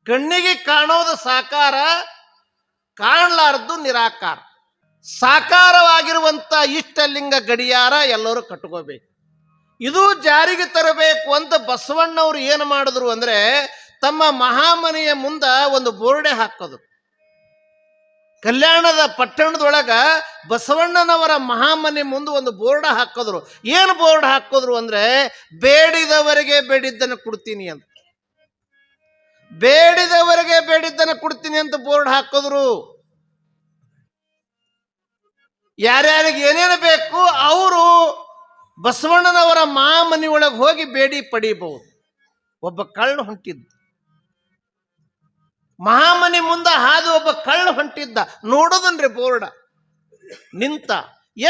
ಕಣ್ಣಿಗೆ ಕಾಣೋದು ಸಾಕಾರ, ಕಾಣಲಾರದ್ದು ನಿರಾಕಾರ. ಸಾಕಾರವಾಗಿರುವಂಥ ಇಷ್ಟಲಿಂಗ ಗಡಿಯಾರ ಎಲ್ಲರೂ ಕಟ್ಕೋಬೇಕು. ಇದು ಜಾರಿಗೆ ತರಬೇಕು ಅಂತ ಬಸವಣ್ಣವರು ಏನು ಮಾಡಿದ್ರು ಅಂದರೆ, ತಮ್ಮ ಮಹಾಮನೆಯ ಮುಂದ ಒಂದು ಬೋರ್ಡೆ ಹಾಕೋದು. ಕಲ್ಯಾಣದ ಪಟ್ಟಣದೊಳಗ ಬಸವಣ್ಣನವರ ಮಹಾಮನೆ ಮುಂದೆ ಒಂದು ಬೋರ್ಡ್ ಹಾಕಿದ್ರು. ಏನು ಬೋರ್ಡ್ ಹಾಕಿದ್ರು ಅಂದ್ರೆ, ಬೇಡಿದವರಿಗೆ ಬೇಡಿದ್ದನ್ನು ಕೊಡ್ತೀನಿ ಅಂತ. ಬೇಡಿದವರಿಗೆ ಬೇಡಿದ್ದನ್ನು ಕೊಡ್ತೀನಿ ಅಂತ ಬೋರ್ಡ್ ಹಾಕಿದ್ರು. ಯಾರ್ಯಾರಿಗೆ ಏನೇನು ಬೇಕು ಅವರು ಬಸವಣ್ಣನವರ ಮಹಾಮನೆ ಒಳಗೆ ಹೋಗಿ ಬೇಡಿ ಪಡೀಬಹುದು. ಒಬ್ಬ ಕಳ್ಳ ಹೊಂಟಿದ್ದ, ಮಹಾಮನೆ ಮುಂದೆ ಹಾದು ಒಬ್ಬ ಕಳ್ಳ ಹೊಂಟಿದ್ದ. ನೋಡೋದನ್ರಿ ಬೋರ್ಡ ನಿಂತ.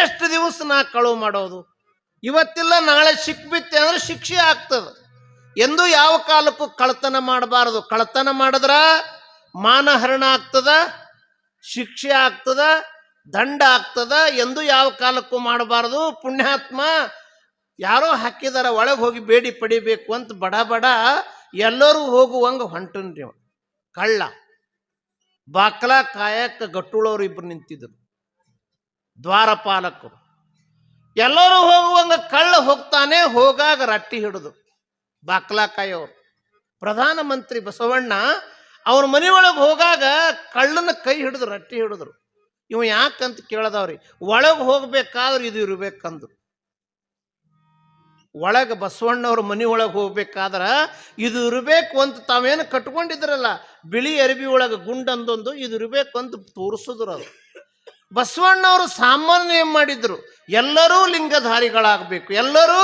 ಎಷ್ಟು ದಿವಸ ನಾ ಕಳುವು ಮಾಡೋದು, ಇವತ್ತಿಲ್ಲ ನಾಳೆ ಸಿಕ್ಬಿತ್ತೆ ಅಂದ್ರೆ ಶಿಕ್ಷೆ ಆಗ್ತದೆ. ಎಂದು ಯಾವ ಕಾಲಕ್ಕೂ ಕಳ್ತನ ಮಾಡಬಾರದು. ಕಳ್ತನ ಮಾಡಿದ್ರ ಮಾನಹರಣ ಆಗ್ತದ, ಶಿಕ್ಷೆ ಆಗ್ತದ, ದಂಡ ಆಗ್ತದ. ಎಂದು ಯಾವ ಕಾಲಕ್ಕೂ ಮಾಡಬಾರದು. ಪುಣ್ಯಾತ್ಮ ಯಾರೋ ಹಾಕಿದಾರ, ಒಳಗೆ ಹೋಗಿ ಬೇಡಿ ಪಡಿಬೇಕು ಅಂತ ಬಡ ಬಡ ಎಲ್ಲರೂ ಹೋಗುವಂಗ ಹೊಂಟನ್ರಿ. ಕಳ್ಳ ಬಾಕ್ಲ ಕಾಯಕ ಗಟ್ಟುಳವ್ರು ಇಬ್ರು ನಿಂತಿದ್ರು, ದ್ವಾರಪಾಲಕರು. ಎಲ್ಲರೂ ಹೋಗುವಂಗ ಕಳ್ಳ ಹೋಗ್ತಾನೆ. ಹೋಗಾಗ ರಟ್ಟಿ ಹಿಡಿದು ಬಾಕ್ಲ ಕಾಯೋರು ಪ್ರಧಾನಮಂತ್ರಿ ಬಸವಣ್ಣ ಅವ್ರ ಮನೆಯೊಳಗೆ ಹೋಗಾಗ ಕಳ್ಳನ ಕೈ ಹಿಡಿದು ರಟ್ಟಿ ಹಿಡಿದ್ರು. ಇವ ಯಾಕಂತ ಕೇಳದವ್ರಿ, ಒಳಗೆ ಹೋಗ್ಬೇಕಾದ್ರೆ ಇದು ಇರ್ಬೇಕಂದ್ರು. ಒಳಗೆ ಬಸವಣ್ಣವ್ರ ಮನೆ ಒಳಗೆ ಹೋಗ್ಬೇಕಾದ್ರ ಇದು ಇರಬೇಕು ಅಂತ ತಾವೇನು ಕಟ್ಕೊಂಡಿದ್ರಲ್ಲ ಬಿಳಿ ಅರಿವಿ ಒಳಗೆ ಗುಂಡಂದೊಂದು, ಇದು ಇರಬೇಕು ಅಂತ ತೋರಿಸಿದ್ರು. ಅದು ಬಸವಣ್ಣವರು ಸಾಮಾನ್ಯ ಏನ್ ಮಾಡಿದ್ರು, ಎಲ್ಲರೂ ಲಿಂಗಧಾರಿಗಳಾಗಬೇಕು, ಎಲ್ಲರೂ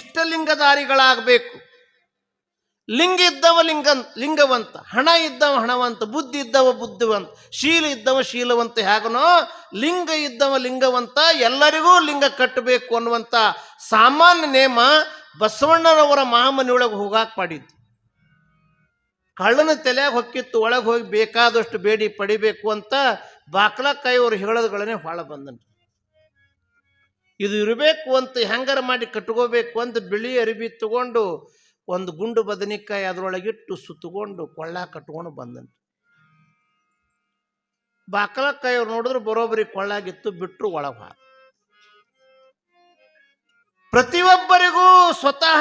ಇಷ್ಟಲಿಂಗಧಾರಿಗಳಾಗಬೇಕು. ಲಿಂಗ ಇದ್ದವ ಲಿಂಗವಂತ, ಹಣ ಇದ್ದವ ಹಣವಂತ, ಬುದ್ಧಿ ಇದ್ದವ ಬುದ್ಧಿವಂತ, ಶೀಲ ಇದ್ದವ ಶೀಲವಂತ. ಹೇಗನೋ ಲಿಂಗ ಇದ್ದವ ಲಿಂಗವಂತ, ಎಲ್ಲರಿಗೂ ಲಿಂಗ ಕಟ್ಟಬೇಕು ಅನ್ನುವಂಥ ಸಾಮಾನ್ಯ ನೇಮ ಬಸವಣ್ಣನವರ ಮಹಾಮನೆಯೊಳಗೆ ಹೋಗಾಕ್ ಮಾಡಿದ್ದು. ಕಳ್ಳನ ತಲೆಯಾಗ ಹೊಕ್ಕಿತ್ತು, ಒಳಗೆ ಹೋಗಿ ಬೇಕಾದಷ್ಟು ಬೇಡಿ ಪಡಿಬೇಕು ಅಂತ ಬಾಕ್ಲಕಾಯಿಯವರು ಹೇಳೋದುಗಳನ್ನೇ ಹೊಳ ಬಂದನ್ರಿ. ಇದು ಇರಬೇಕು ಅಂತ ಹೆಂಗಾರ ಮಾಡಿ ಕಟ್ಕೋಬೇಕು ಅಂತ ಬಿಳಿ ಅರಿವಿ ತಗೊಂಡು ಒಂದು ಗುಂಡು ಬದನೆಕಾಯಿ ಅದರೊಳಗಿಟ್ಟು ಸುತ್ತಕೊಂಡು ಕೊಳ್ಳ ಕಟ್ಕೊಂಡು ಬಂದನ್ರಿ. ಬಾಕ್ಲಕಾಯಿಯವ್ರು ನೋಡಿದ್ರು ಬರೋಬ್ಬರಿ ಕೊಳ್ಳಾಗಿತ್ತು, ಬಿಟ್ಟರು ಒಳಗೆ. ಪ್ರತಿಯೊಬ್ಬರಿಗೂ ಸ್ವತಃ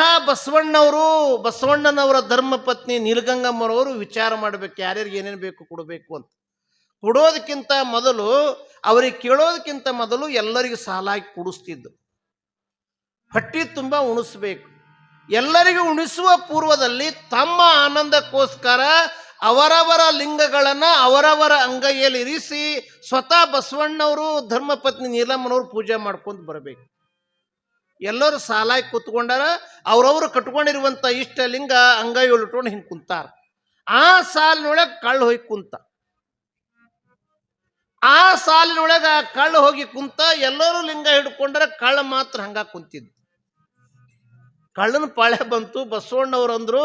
ಬಸವಣ್ಣನವರ ಧರ್ಮಪತ್ನಿ ನೀಲಗಂಗಮ್ಮನವರು ವಿಚಾರ ಮಾಡಬೇಕು, ಯಾರ್ಯಾರಿಗೆ ಏನೇನು ಬೇಕು ಕೊಡಬೇಕು ಅಂತ. ಕೊಡೋದಕ್ಕಿಂತ ಮೊದಲು, ಅವ್ರಿಗೆ ಕೇಳೋದಕ್ಕಿಂತ ಮೊದಲು ಎಲ್ಲರಿಗೂ ಸಾಲಾಗಿ ಕುಡಿಸ್ತಿದ್ದು. ಹೊಟ್ಟಿ ತುಂಬ ಉಣಿಸ್ಬೇಕು. ಎಲ್ಲರಿಗೂ ಉಣಿಸುವ ಪೂರ್ವದಲ್ಲಿ ತಮ್ಮ ಆನಂದಕ್ಕೋಸ್ಕರ ಅವರವರ ಲಿಂಗಗಳನ್ನು ಅವರವರ ಅಂಗೈಯಲ್ಲಿ ಇರಿಸಿ ಸ್ವತಃ ಬಸವಣ್ಣವರು ಧರ್ಮಪತ್ನಿ ನೀಲಮ್ಮನವರು ಪೂಜೆ ಮಾಡ್ಕೊಂಡು ಬರಬೇಕು. ಎಲ್ಲರೂ ಸಾಲಾಗಿ ಕೂತ್ಕೊಂಡಾರ. ಅವ್ರವ್ರು ಕಟ್ಕೊಂಡಿರುವಂಥ ಇಷ್ಟ ಲಿಂಗ ಅಂಗೈ ಉಳ್ಕೊಂಡು ಹಿಂಗೆ ಕುಂತಾರ. ಆ ಸಾಲಿನೊಳಗೆ ಕಳ್ಳ ಹೋಗಿ ಕುಂತ. ಆ ಸಾಲಿನೊಳಗೆ ಕಳ್ಳ ಹೋಗಿ ಕುಂತ. ಎಲ್ಲರೂ ಲಿಂಗ ಹಿಡ್ಕೊಂಡ್ರೆ ಕಳ್ಳ ಮಾತ್ರ ಹಂಗ ಕುಂತಿದ್ದು. ಕಳ್ಳನ ಪಾಳೆ ಬಂತು. ಬಸವಣ್ಣವ್ರು ಅಂದ್ರು,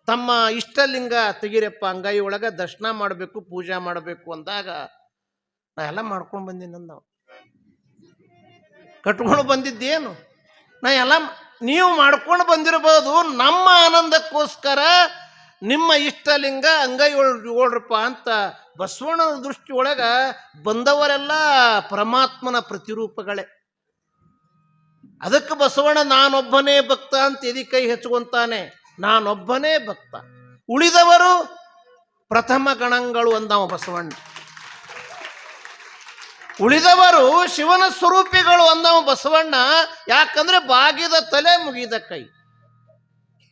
ತಮ್ಮ ಇಷ್ಟಲಿಂಗ ತೆಗಿರಪ್ಪ, ಅಂಗೈ ಒಳಗೆ ದರ್ಶನ ಮಾಡಬೇಕು, ಪೂಜೆ ಮಾಡಬೇಕು ಅಂದಾಗ, ನಾ ಎಲ್ಲ ಮಾಡ್ಕೊಂಡು ಬಂದೀನಿ. ನಾವು ಕಟ್ಕೊಂಡು ಬಂದಿದ್ದೇನು, ನಾ ಎಲ್ಲ ನೀವು ಮಾಡ್ಕೊಂಡು ಬಂದಿರಬಹುದು. ನಮ್ಮ ಆನಂದಕ್ಕೋಸ್ಕರ ನಿಮ್ಮ ಇಷ್ಟಲಿಂಗ ಅಂಗೈ ಒಳ್ರಪ್ಪ ಅಂತ ಬಸವಣ್ಣನ ದೃಷ್ಟಿ ಒಳಗ ಬಂದವರೆಲ್ಲ ಪರಮಾತ್ಮನ ಪ್ರತಿರೂಪಗಳೇ. ಅದಕ್ಕೆ ಬಸವಣ್ಣ ನಾನೊಬ್ಬನೇ ಭಕ್ತ ಅಂತ ಎದಿ ಕೈ ಹೆಚ್ಚುವಂತಾನೆ. ನಾನೊಬ್ಬನೇ ಭಕ್ತ, ಉಳಿದವರು ಪ್ರಥಮ ಗಣಗಳು ಅಂದವ ಬಸವಣ್ಣ. ಉಳಿದವರು ಶಿವನ ಸ್ವರೂಪಿಗಳು ಅಂದವ ಬಸವಣ್ಣ. ಯಾಕಂದ್ರೆ ಬಾಗಿದ ತಲೆ ಮುಗಿದ ಕೈ,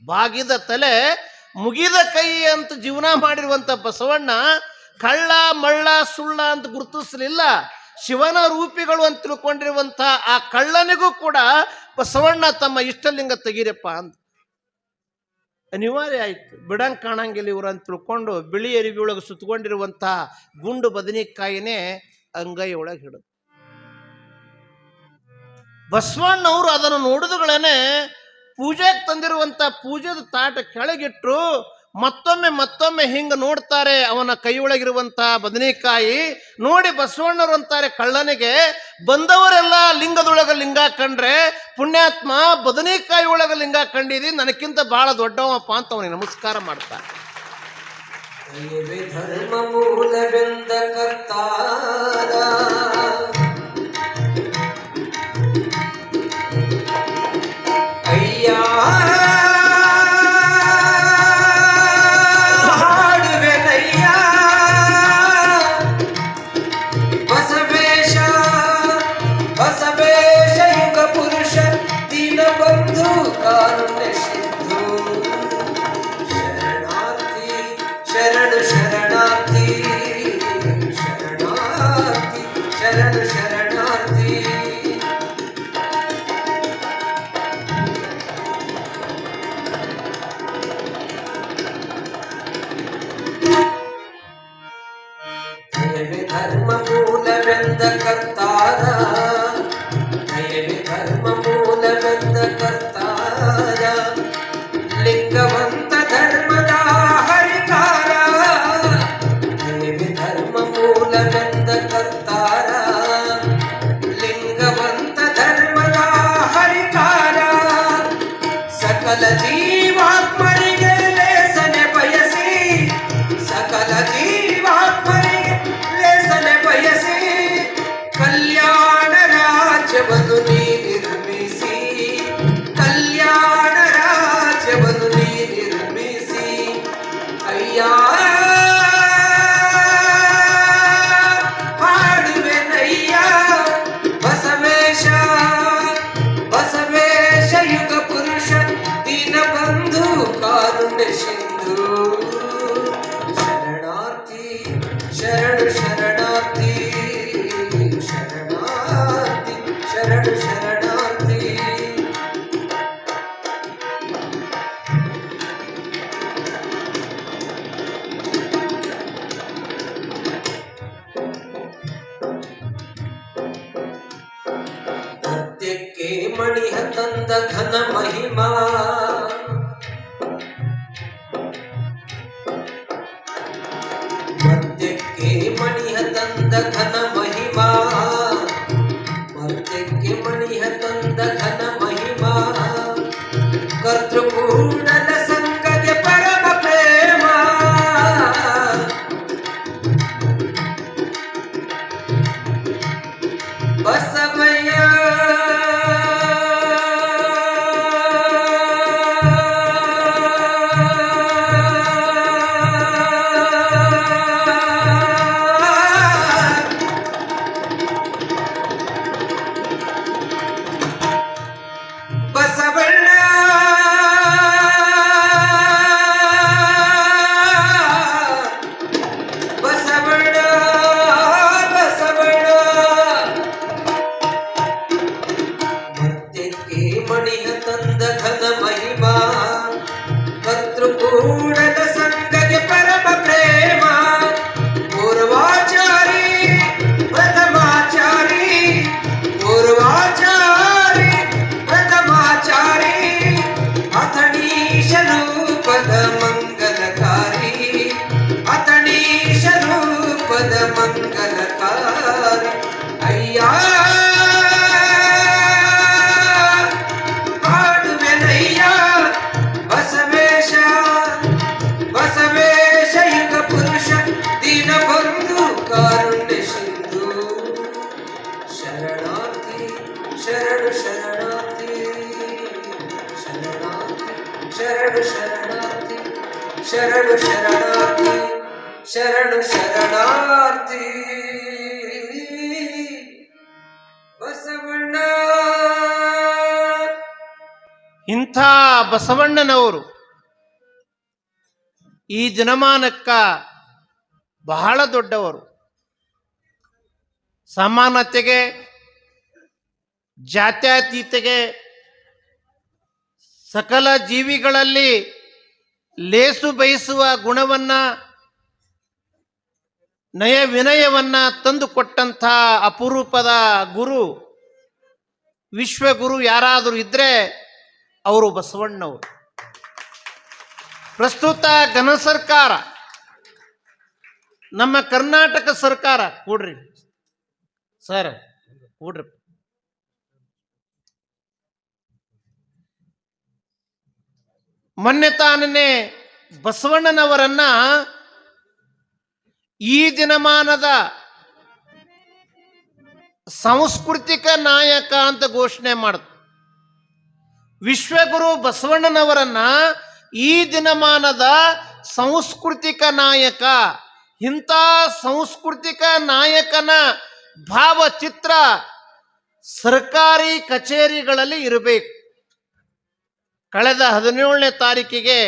ಬಾಗಿದ ತಲೆ ಮುಗಿದ ಕೈ ಅಂತ ಜೀವನ ಮಾಡಿರುವಂತ ಬಸವಣ್ಣ ಕಳ್ಳ ಮಳ್ಳ ಸುಳ್ಳ ಅಂತ ಗುರುತಿಸಲಿಲ್ಲ. ಶಿವನ ರೂಪಿಗಳು ಅಂತ ತಿಳ್ಕೊಂಡಿರುವಂಥ ಆ ಕಳ್ಳನಿಗೂ ಕೂಡ ಬಸವಣ್ಣ ತಮ್ಮ ಇಷ್ಟಲಿಂಗ ತೆಗೀರಪ್ಪ ಅಂತ ಅನಿವಾರ್ಯ ಆಯ್ತು. ಬಿಡಂಗ್ ಕಾಣಂಗಿಲ್ಲ ಇವರು ಅಂತ ತಿಳ್ಕೊಂಡು ಬಿಳಿ ಅರಿವಿ ಒಳಗೆ ಸುತ್ತಕೊಂಡಿರುವಂಥ ಗುಂಡು ಬದನೆಕಾಯಿನೇ ಅಂಗೈ ಒಳಗೆ ಹಿಡಿದು ಬಸವಣ್ಣವರು ಅದನ್ನು ನೋಡಿದುಗಳೇನೆ ಪೂಜೆಗೆ ತಂದಿರುವಂಥ ಪೂಜೆದ ತಾಟ ಕೆಳಗಿಟ್ರು. ಮತ್ತೊಮ್ಮೆ ಹಿಂಗೆ ನೋಡ್ತಾರೆ ಅವನ ಕೈಯೊಳಗಿರುವಂಥ ಬದನೆಕಾಯಿ ನೋಡಿ. ಬಸವಣ್ಣರು ಅಂತಾರೆ ಕಳ್ಳನಿಗೆ, ಬಂದವರೆಲ್ಲ ಲಿಂಗದೊಳಗೆ ಲಿಂಗ ಕಂಡ್ರೆ ಪುಣ್ಯಾತ್ಮ ಬದನೆಕಾಯಿ ಒಳಗೆ ಲಿಂಗ ಕಂಡಿರಿ, ನನಕ್ಕಿಂತ ಬಹಳ ದೊಡ್ಡವಪ್ಪ ಅಂತ ಅವನಿಗೆ ನಮಸ್ಕಾರ ಮಾಡ್ತಾರೆ. ದಯವೇ ಧರ್ಮ ಮೂಲವೆಂದ ಕರ್ತಾರ ಅಯ್ಯ ಹಾಡುವೆನಯ್ಯ ಬಸವೇಶ ಬಸವೇಶ ಯುಗ ಪುರುಷ ದೀನ ಬಂಧು ಕಾರುಣ್ಯ ಸಿಂಧು ಶರಣಾರ್ಥಿ ಶರಣು ಶರಣಾರ್ಥಿ ಶರಣಾರ್ಥಿ ಶರಣು ಶರಣಾರ್ಥಿ ದಯವೇ ಧರ್ಮ ಮೂಲವೆಂದ ಕರ್ತಾರ ದಯವೇ ಧರ್ಮ ಮೂಲವೆಂದ ಕರ್ತಾರ ಲಿಂಗವಂತ ಧರ್ಮದ ಹರಿಕಾರ ದಯವೇ ಧರ್ಮ ಮೂಲವೆಂದ ಕರ್ತಾರ ಲಿಂಗವಂತ ಧರ್ಮದ ಹರಿಕಾರ ಸಕಲ ಜೀವಾತ್ಮರಿಗೆ ಲೇಸನೆ ಬಯಸಿ ಸಕಲ ಜೀವಾತ್ಮರಿಗೆ ಲೇಸನೆ ಬಯಸಿ ಕಲ್ಯಾಣ ರಾಜ್ಯವನ್ನು ನೀ ನಿರ್ಮಿಸಿ ಕಲ್ಯಾಣ ರಾಜ್ಯವನ್ನು ನೀ ನಿರ್ಮಿಸಿ ಅಯ್ಯ ಹಾಡುವೆನಯ್ಯ ಬಸವೇಶ ಬಸವೇಶ ಯುಗ ಪುರುಷ ದೀನ ಬಂಧು ಕಾರುಣ್ಯ ಸಿಂಧು ಶರಣಾರ್ಥಿ ಶರಣು ಶರಣಾರ್ಥಿ ಶರಣಾರ್ಥಿ ಶರಣು ಶರಣಾರ್ಥಿ ಸತ್ಯಕ್ಕೆ ಮಣಿಹ ತಂದ ಘನ ಮಹಿಮಾ ಮರ್ತ್ಯಕ್ಕೆ ಮಣಿಹ ತಂದ ಘನ ಮಹಿಮಾ ಮರ್ತ್ಯಕ್ಕೆ ಮಣಿಹ ತಂದ ಘನ ಮಹಿಮಾ ಕರ್ತೃಕೂಡಲ ಸಂಘಗೆ ಪರಮ ಪ್ರೇಮ ಬಸವಯ್ಯ ಬಸವಣ್ಣ ಬಸವಣ್ಣ ಬಸವಣ್ಣ ಮರ್ತ್ಯಕ್ಕೆ ಮಣಿಯ ತಂದ ಘನ ಮಹಿಮಾ ಕರ್ತೃಕೂಡಲ ಸಂಘಗೆ ಪರಮ ಪ್ರೇಮ ಪೂರ್ವಾಚಾರಿ ಪ್ರಥಮಾಚಾರಿ ಪೂರ್ವಾಚಾರಿ ಪ್ರಥಮಾಚಾರಿ ಅಥಣೀಶ ರೂಪದ ಮಂಗಲಕಾರಿ ಅಥಣೀಶ ರೂಪದ ಮಂಗಲಕಾರಿ ಅಯ್ಯ ಹಾಡುವೆನಯ್ಯ ಬಸವೇಶ ಬಸವೇಶ ಯುಗ ಪುರುಷ ದೀನ ಬಂಧು ಕಾರುಣ್ಯ ಸಿಂಧು ಶರಣಾರ್ಥಿ ಶರಣು ಶರಣಾರ್ಥಿ ಶರಣಾರ್ಥಿ ಶರಣು ಶರಣಾರ್ಥಿ ಶರಣು ಶರಣಾರ್ಥಿ ಶರಣು ಶರಣಾರ್ಥಿ ಬಸವಣ್ಣ ಇಂಥ ಬಸವಣ್ಣನವರು ಈ ಜನಮಾನಕ್ಕ ಬಹಳ ದೊಡ್ಡವರು. ಸಮಾನತೆಗೆ, ಜಾತ್ಯತೀತಗೆ, ಸಕಲ ಜೀವಿಗಳಲ್ಲಿ ಲೇಸು ಬಯಸುವ ಗುಣವನ್ನ, ನಯ ವಿನಯವನ್ನ ತಂದುಕೊಟ್ಟಂಥ ಅಪರೂಪದ ಗುರು, ವಿಶ್ವಗುರು ಯಾರಾದರೂ ಇದ್ರೆ ಅವರು ಬಸವಣ್ಣವರು. ಪ್ರಸ್ತುತ ಘನ ಸರ್ಕಾರ, ನಮ್ಮ ಕರ್ನಾಟಕ ಸರ್ಕಾರ, ಕೂಡ್ರಿ ಸರ್ ಕೂಡ್ರಿ, ಮೊನ್ನೆ ತಾನೇ ಬಸವಣ್ಣನವರನ್ನ ಈ ದಿನಮಾನದ ಸಾಂಸ್ಕೃತಿಕ ನಾಯಕ ಅಂತ ಘೋಷಣೆ ಮಾಡಿತು. ವಿಶ್ವಗುರು ಬಸವಣ್ಣನವರನ್ನ ಈ ದಿನಮಾನದ ಸಾಂಸ್ಕೃತಿಕ ನಾಯಕ, ಇಂಥ ಸಾಂಸ್ಕೃತಿಕ ನಾಯಕನ ಭಾವಚಿತ್ರ ಸರ್ಕಾರಿ ಕಚೇರಿಗಳಲ್ಲಿ ಇರಬೇಕು. ಕಳೆದ 17ನೇ ತಾರೀಕಿಗೆ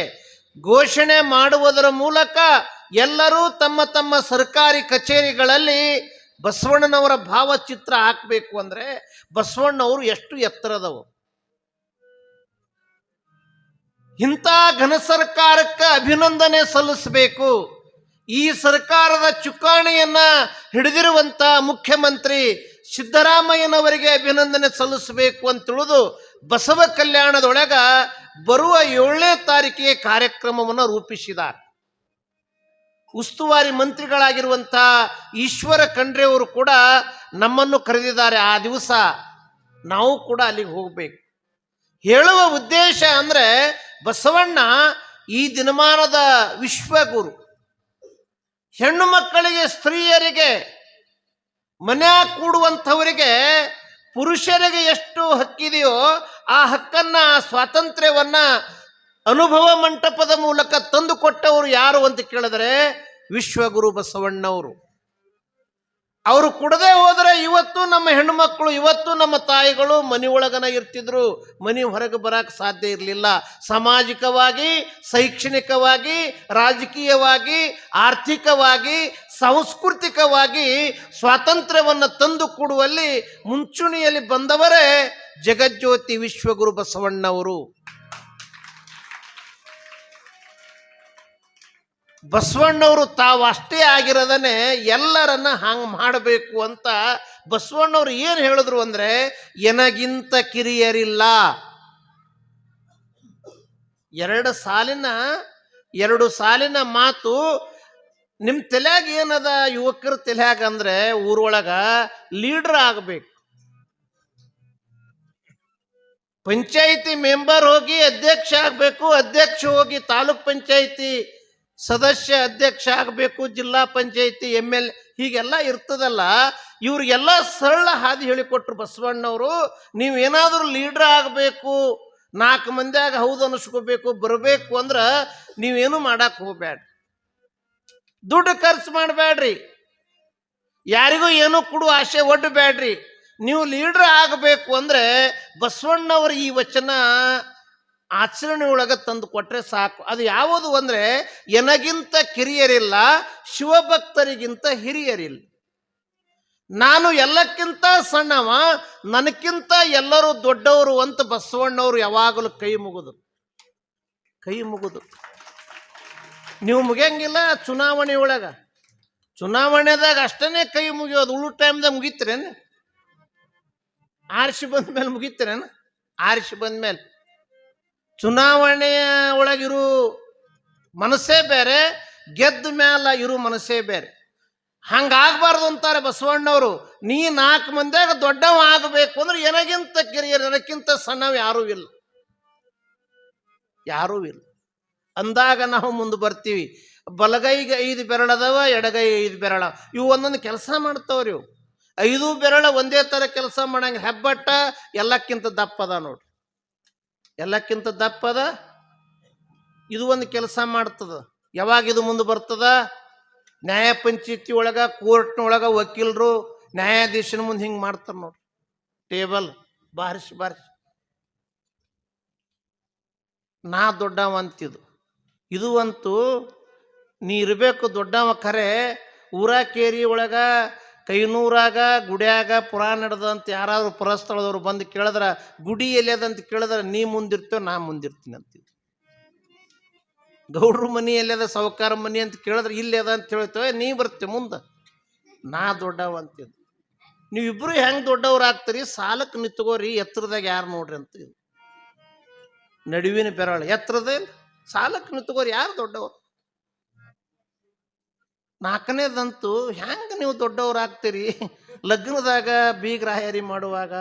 ಘೋಷಣೆ ಮಾಡುವುದರ ಮೂಲಕ ಎಲ್ಲರೂ ತಮ್ಮ ತಮ್ಮ ಸರ್ಕಾರಿ ಕಚೇರಿಗಳಲ್ಲಿ ಬಸವಣ್ಣನವರ ಭಾವಚಿತ್ರ ಹಾಕಬೇಕು. ಅಂದ್ರೆ ಬಸವಣ್ಣವರು ಎಷ್ಟು ಎತ್ತರದವರು. ಇಂಥ ಘನ ಸರ್ಕಾರಕ್ಕೆ ಅಭಿನಂದನೆ ಸಲ್ಲಿಸಬೇಕು. ಈ ಸರ್ಕಾರದ ಚುಕ್ಕಾಣಿಯನ್ನ ಹಿಡಿದಿರುವಂತ ಮುಖ್ಯಮಂತ್ರಿ ಸಿದ್ದರಾಮಯ್ಯನವರಿಗೆ ಅಭಿನಂದನೆ ಸಲ್ಲಿಸಬೇಕು ಅಂತ ತಿಳಿದು ಬಸವ ಕಲ್ಯಾಣದೊಳಗ ಬರುವ 7ನೇ ತಾರೀಕಿಗೆ ಕಾರ್ಯಕ್ರಮವನ್ನು ರೂಪಿಸಿದ್ದಾರೆ. ಉಸ್ತುವಾರಿ ಮಂತ್ರಿಗಳಾಗಿರುವಂಥ ಈಶ್ವರ ಖಂಡ್ರೆ ಅವರು ಕೂಡ ನಮ್ಮನ್ನು ಕರೆದಿದ್ದಾರೆ. ಆ ದಿವಸ ನಾವು ಕೂಡ ಅಲ್ಲಿಗೆ ಹೋಗಬೇಕು. ಹೇಳುವ ಉದ್ದೇಶ ಅಂದ್ರೆ ಬಸವಣ್ಣ ಈ ದಿನಮಾನದ ವಿಶ್ವಗುರು. ಹೆಣ್ಣು ಮಕ್ಕಳಿಗೆ, ಸ್ತ್ರೀಯರಿಗೆ, ಮನ್ಯಾಗ ಕೂಡುವಂಥವರಿಗೆ, ಪುರುಷರಿಗೆ ಎಷ್ಟು ಹಕ್ಕಿದೆಯೋ ಆ ಹಕ್ಕನ್ನ, ಆ ಸ್ವಾತಂತ್ರ್ಯವನ್ನ ಅನುಭವ ಮಂಟಪದ ಮೂಲಕ ತಂದು ಕೊಟ್ಟವರು ಯಾರು ಅಂತ ಕೇಳಿದ್ರೆ ವಿಶ್ವಗುರು ಬಸವಣ್ಣವರು. ಅವರು ಕೊಡದೆ ಹೋದರೆ ಇವತ್ತು ನಮ್ಮ ಹೆಣ್ಣು ಮಕ್ಕಳು, ಇವತ್ತು ನಮ್ಮ ತಾಯಿಗಳು ಮನೆ ಒಳಗನ ಇರ್ತಿದ್ರು, ಮನೆ ಹೊರಗೆ ಬರಕ್ಕೆ ಸಾಧ್ಯ ಇರಲಿಲ್ಲ. ಸಾಮಾಜಿಕವಾಗಿ, ಶೈಕ್ಷಣಿಕವಾಗಿ, ರಾಜಕೀಯವಾಗಿ, ಆರ್ಥಿಕವಾಗಿ, ಸಾಂಸ್ಕೃತಿಕವಾಗಿ ಸ್ವಾತಂತ್ರ್ಯವನ್ನು ತಂದು ಕೊಡುವಲ್ಲಿ ಮುಂಚೂಣಿಯಲ್ಲಿ ಬಂದವರೇ ಜಗಜ್ಯೋತಿ ವಿಶ್ವಗುರು ಬಸವಣ್ಣವರು. ಬಸವಣ್ಣವರು ತಾವು ಅಷ್ಟೇ ಆಗಿರೋದನ್ನೇ ಎಲ್ಲರನ್ನ ಹಂಗೆ ಮಾಡಬೇಕು ಅಂತ ಬಸವಣ್ಣವ್ರು ಏನು ಹೇಳಿದ್ರು ಅಂದ್ರೆ, ಎನಗಿಂತ ಕಿರಿಯರಿಲ್ಲ. ಎರಡು ಸಾಲಿನ ಮಾತು ನಿಮ್ಮ ತಲೆಯಾಗ ಏನದ, ಯುವಕರ ತಲೆಯಾಗ ಅಂದ್ರೆ ಊರೊಳಗ ಲೀಡರ್ ಆಗಬೇಕು. ಪಂಚಾಯಿತಿ ಮೆಂಬರ್ ಹೋಗಿ ಅಧ್ಯಕ್ಷ ಆಗಬೇಕು, ಅಧ್ಯಕ್ಷ ಹೋಗಿ ತಾಲೂಕ್ ಪಂಚಾಯಿತಿ ಸದಸ್ಯ ಅಧ್ಯಕ್ಷ ಆಗಬೇಕು, ಜಿಲ್ಲಾ ಪಂಚಾಯಿತಿ MLA ಹೀಗೆಲ್ಲ ಇರ್ತದಲ್ಲ. ಇವ್ರಿಗೆಲ್ಲ ಸರಳ ಹಾದಿ ಹೇಳಿಕೊಟ್ರು ಬಸವಣ್ಣವರು. ನೀವೇನಾದರೂ ಲೀಡ್ರ್ ಆಗಬೇಕು, 4 ಮಂದಿಯಾಗ ಹೌದು ಅನಿಸ್ಕೋಬೇಕು, ಬರಬೇಕು ಅಂದ್ರೆ ನೀವೇನು ಮಾಡಕ್ಕೆ ಹೋಗ್ಬೇಡ್ರಿ, ದುಡ್ಡು ಖರ್ಚು ಮಾಡಬೇಡ್ರಿ, ಯಾರಿಗೂ ಏನೂ ಕೊಡುವ ಆಸೆ ಒಡ್ಡಬೇಡ್ರಿ. ನೀವು ಲೀಡ್ರ್ ಆಗಬೇಕು ಅಂದ್ರೆ ಬಸವಣ್ಣವರು ಈ ವಚನ ಆಚರಣೆ ಒಳಗೆ ತಂದು ಕೊಟ್ರೆ ಸಾಕು. ಅದು ಯಾವುದು ಅಂದ್ರೆ, ಎನಗಿಂತ ಕಿರಿಯರಿಲ್ಲ, ಶಿವಭಕ್ತರಿಗಿಂತ ಹಿರಿಯರಿಲ್ಲ. ನಾನು ಎಲ್ಲಕ್ಕಿಂತ ಸಣ್ಣವ, ನನಕ್ಕಿಂತ ಎಲ್ಲರೂ ದೊಡ್ಡವರು ಅಂತ ಬಸವಣ್ಣವರು ಯಾವಾಗಲೂ ಕೈ ಮುಗಿದು ನೀವು ಮುಗಿಯಂಗಿಲ್ಲ. ಚುನಾವಣೆ ಒಳಗ, ಚುನಾವಣೆದಾಗ ಅಷ್ಟೇ ಕೈ ಮುಗಿಯೋದು. ಉಳು ಟೈಮ್ದಾಗ ಮುಗಿತ್ರೇನು? ಆರಿಸಿ ಬಂದ್ಮೇಲೆ ಮುಗಿತ್ರೇನು? ಆರಿಸಿ ಬಂದ್ಮೇಲೆ ಚುನಾವಣೆಯ ಒಳಗಿರು ಮನಸ್ಸೇ ಬೇರೆ, ಗೆದ್ದ ಮೇಲೆ ಇರು ಮನಸ್ಸೇ ಬೇರೆ. ಹಂಗಾಗಬಾರ್ದು ಅಂತಾರೆ ಬಸವಣ್ಣವರು. ನೀ 4 ಮಂದಿಯಾಗ ದೊಡ್ಡವ ಆಗಬೇಕು ಅಂದ್ರೆ ಎನಗಿಂತ ಕಿರಿಯರು, ನನಕ್ಕಿಂತ ಸಣ್ಣವ ಯಾರೂ ಇಲ್ಲ ಅಂದಾಗ ನಾವು ಮುಂದೆ ಬರ್ತೀವಿ. ಬಲಗೈಗೆ 5 ಬೆರಳದವ, ಎಡಗೈ 5 ಬೆರಳ, ಇವು ಒಂದೊಂದು ಕೆಲಸ ಮಾಡ್ತಾವ್ರಿ. ಇವು 5 ಬೆರಳ ಒಂದೇ ಥರ ಕೆಲಸ ಮಾಡಂಗೆ. ಹೆಬ್ಬಟ್ಟ ಎಲ್ಲಕ್ಕಿಂತ ದಪ್ಪದ ನೋಡ್ರಿ, ಎಲ್ಲಕ್ಕಿಂತ ದಪ್ಪದ. ಇದು ಒಂದು ಕೆಲಸ ಮಾಡ್ತದ. ಯಾವಾಗ ಇದು ಮುಂದೆ ಬರ್ತದ? ನ್ಯಾಯ ಪಂಚಾಯತಿ ಒಳಗ, ಕೋರ್ಟ್ನೊಳಗ ವಕೀಲರು ನ್ಯಾಯಾಧೀಶನ ಮುಂದೆ ಹಿಂಗೆ ಮಾಡ್ತಾರೆ ನೋಡ್ರಿ, ಟೇಬಲ್ ಬಾರಿಸಿ ನಾ ದೊಡ್ಡವ ಅಂತಿದ್ದು. ಇದು ಅಂತೂ ನೀ ಇರಬೇಕು ದೊಡ್ಡವ. ಖರೆ ಊರ ಕೇರಿ ಒಳಗ, ಕೈನೂರಾಗ, ಗುಡಿಯಾಗ ಪುರಾಣ ನಡೆದಂತ ಯಾರಾದ್ರೂ ಪರಸ್ಥಳದವ್ರು ಬಂದು ಕೇಳಿದ್ರೆ, ಗುಡಿ ಎಲ್ಲಿಯದಂತ ಕೇಳಿದ್ರೆ, ನೀ ಮುಂದಿರ್ತೇವೆ, ನಾ ಮುಂದಿರ್ತೀನಿ ಅಂತಿದ್ವಿ. ಗೌಡ್ರ ಮನಿ ಎಲ್ಲಿಯದ, ಸಾವುಕಾರ ಮನಿ ಅಂತ ಕೇಳಿದ್ರೆ ಇಲ್ಲಿ ಅದ ಅಂತ ಹೇಳ್ತೇವೆ, ನೀ ಬರ್ತೇವೆ ಮುಂದೆ, ನಾ ದೊಡ್ಡವ ಅಂತಿದ್ವಿ. ನೀವಿಬ್ರು ಹೆಂಗೆ ದೊಡ್ಡವ್ರು ಆಗ್ತೀರಿ? ಸಾಲಕ್ಕೆ ನಿಂತ್ಕೋರಿ, ಎತ್ತರದಾಗ ಯಾರು ನೋಡ್ರಿ ಅಂತ. ನಡುವಿನ ಬೆರಳು ಎತ್ತರದ, ಸಾಲಕ್ಕೆ ನಿಂತ್ಕೋರಿ, ಯಾರು ದೊಡ್ಡವರು? 4ನೇದಂತೂ ಹೆಂಗೆ ನೀವು ದೊಡ್ಡವ್ರು ಆಗ್ತೀರಿ? ಲಗ್ನದಾಗ ಬೀಗ್ರಾಯರಿ ಮಾಡುವಾಗ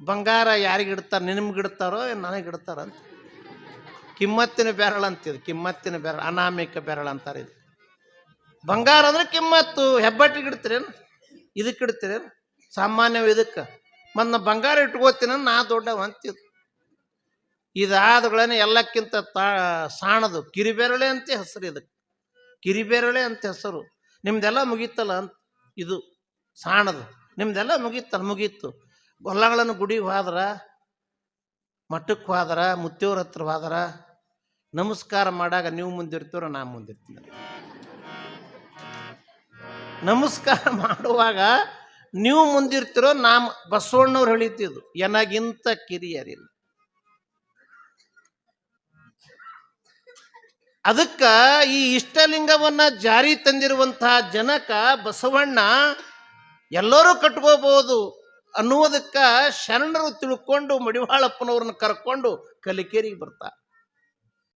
ಬಂಗಾರ ಯಾರಿಗಿಡ್ತಾರೆ? ನಿಮ್ಗಿಡ್ತಾರೋ ನನಗಿಡ್ತಾರಂತ. ಕಿಮ್ಮತ್ತಿನ ಬೆರಳು ಅಂತಿದ್ದು, ಕಿಮ್ಮತ್ತಿನ ಬೆರಳು, ಅನಾಮಿಕ ಬೆರಳು ಅಂತಾರೆ. ಇದು ಬಂಗಾರ ಅಂದ್ರೆ ಕಿಮ್ಮತ್ತು. ಹೆಬ್ಬಟ್ಟಿಗೆ ಇಡ್ತೀರೇನು, ಇದಕ್ಕೆ ಇಡ್ತೀರೇನು? ಸಾಮಾನ್ಯವ ಇದಕ್ಕೆ. ಮತ್ತು ನಾ ಬಂಗಾರ ಇಟ್ಕೋತೀನಿ ನಾ ದೊಡ್ಡವ ಅಂತಿದ್ದು. ಇದಾದಗಳೇನೆ ಎಲ್ಲಕ್ಕಿಂತ ಸಾಣದು ಕಿರಿಬೆರಳೆ ಅಂತ ಹೆಸರು. ಇದಕ್ಕೆ ಕಿರಿಬೆರಳೆ ಅಂತ ಹೆಸರು. ನಿಮ್ದೆಲ್ಲ ಮುಗೀತಲ್ಲ ಅಂತ. ಇದು ಸಾಣದು. ನಿಮ್ದೆಲ್ಲ ಮುಗೀತಲ್ಲ, ಮುಗೀತು. ಗೊಲ್ಲಗಳನ್ನು ಗುಡಿಗೆ ಹೋದ್ರ, ಮಠಕ್ಕೆ ಹೋದ್ರ, ಮುತ್ತಿಯವ್ರ ಹತ್ರ ಹೋದ್ರ ನಮಸ್ಕಾರ ಮಾಡಾಗ ನೀವು ಮುಂದಿರ್ತೀರೋ ನಾ ಮುಂದಿರ್ತೀನಿ. ನಮಸ್ಕಾರ ಮಾಡುವಾಗ ನೀವು ಮುಂದಿರ್ತಿರೋ ನಾ. ಬಸವಣ್ಣವ್ರು ಹೇಳಿತಿದ್ದು ಎನಗಿಂತ ಕಿರಿಯರಿಲ್ಲ. ಅದಕ್ಕ ಈ ಇಷ್ಟಲಿಂಗವನ್ನ ಜಾರಿ ತಂದಿರುವಂತಹ ಜನಕ ಬಸವಣ್ಣ ಎಲ್ಲರೂ ಕಟ್ಕೋಬಹುದು ಅನ್ನುವುದಕ್ಕ ಶರಣರು ತಿಳ್ಕೊಂಡು ಮಡಿವಾಳಪ್ಪನವ್ರನ್ನ ಕರ್ಕೊಂಡು ಕಲಿಕೇರಿಗೆ ಬರ್ತಾರೆ.